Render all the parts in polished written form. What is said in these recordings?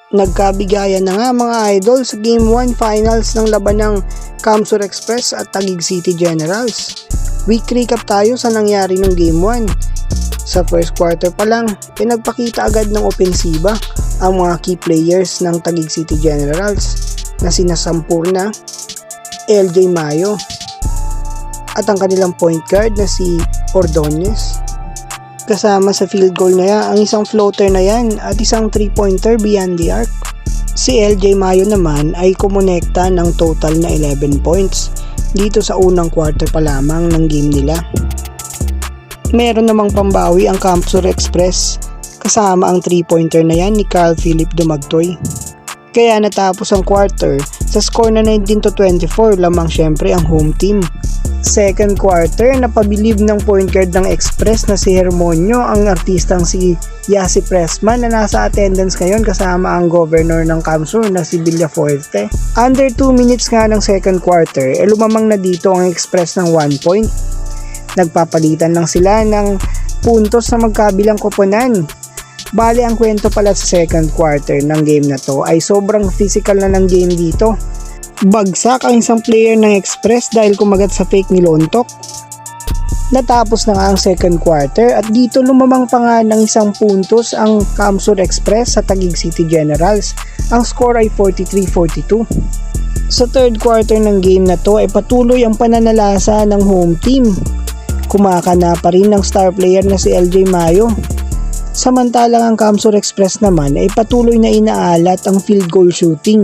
Nagkabigayan na nga mga idol sa Game 1 Finals ng laban ng Camsur Express at Taguig City Generals. Week recap tayo sa nangyari ng Game 1. Sa first quarter pa lang, pinagpakita agad ng opensiba ang mga key players ng Taguig City Generals na sina Sampurna, LJ Mayo at ang kanilang point guard na si Ordonez. Kasama sa field goal na yan, ang isang floater na yan at isang 3-pointer beyond the arc. Si LJ Mayo naman ay kumonekta ng total na 11 points dito sa unang quarter pa lamang ng game nila. Meron namang pambawi ang Camsur Express kasama ang 3-pointer na yan ni Carl Philip Dumagtoy. Kaya natapos ang quarter sa score na 19-24 lamang syempre ang home team. Second quarter, napabilib ng point guard ng Express na si Hermonio ang artistang si Yasi Pressman na nasa attendance ngayon kasama ang governor ng Camsur na si Villafuerte. Under 2 minutes nga ng second quarter, lumamang na dito ang Express ng 1 point. Nagpapalitan lang sila ng puntos na magkabilang koponan. Bale, ang kwento pala sa second quarter ng game na to ay sobrang physical na ng game dito. Bagsak ang isang player ng Express dahil kumagat sa fake ni Lontok. Natapos na nga ang second quarter at dito lumamang pa nga ng isang puntos ang Camsur Express sa Taguig City Generals. Ang score ay 43-42. Sa third quarter ng game na to ay patuloy ang pananalasa ng home team. Kumakana pa rin ng star player na si LJ Mayo. Samantalang ang Camsur Express naman ay patuloy na inaalat ang field goal shooting.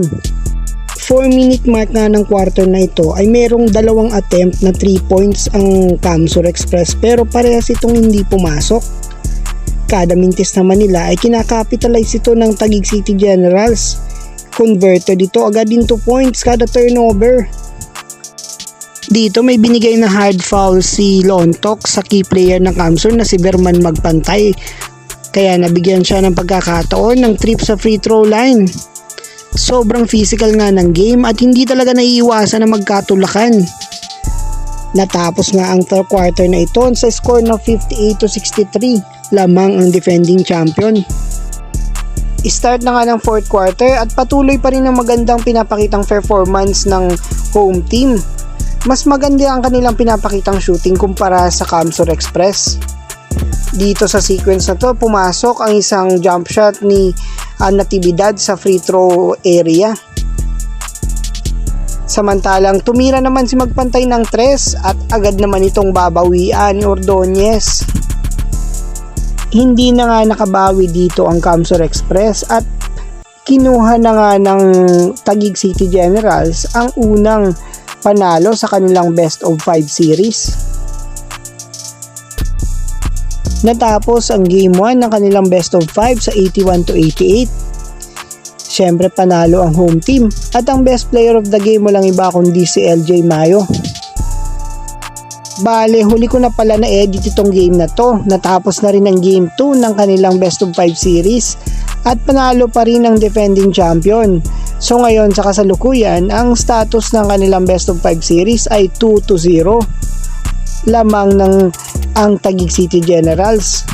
4-minute mark na ng quarter na ito ay merong dalawang attempt na 3 points ang Camsur Express pero parehas itong hindi pumasok. Kada mintis naman nila ay kinakapitalize ito ng Taguig City Generals. Converted ito agad into points kada turnover. Dito may binigay na hard foul si Lontok sa key player ng Camsur na si Berman Magpantay. Kaya nabigyan siya ng pagkakataon ng trip sa free throw line. Sobrang physical nga ng game at hindi talaga naiiwasan na magkatulakan. Natapos nga ang third quarter na ito sa score na 58-63, lamang ang defending champion. Start na nga ng fourth quarter at patuloy pa rin ang magandang pinapakitang performance ng home team. Mas maganda ang kanilang pinapakitang shooting kumpara sa Camsur Express. Dito sa sequence na to, pumasok ang isang jump shot ni Natividad sa free throw area. Samantalang tumira naman si Magpantay ng 3 at agad naman itong babawian ni Ordonez. Hindi na nga nakabawi dito ang Camsur Express at kinuha na nga ng Taguig City Generals ang unang panalo sa kanilang best of 5 series. Natapos ang game 1 ng kanilang best of 5 sa 81-88. Siyempre panalo ang home team at ang best player of the game walang iba kundi si LJ Mayo. Bale, huli ko na pala na-edit itong game na to. Natapos na rin ang game 2 ng kanilang best of 5 series at panalo pa rin ang defending champion. So ngayon sa kasalukuyan, ang status ng kanilang best of 5 series ay 2-0. Lamang ng ang Taguig City Generals.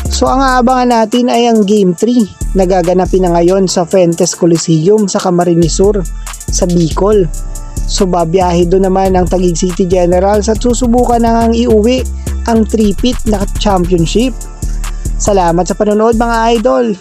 So ang aabangan natin ay ang Game 3 na gaganapin na ngayon sa Fuentes Coliseum sa Camarines Sur sa Bicol. So babiyahe doon naman ang Taguig City Generals at susubukan na ngang iuwi ang 3-peat na championship. Salamat sa panonood mga idol!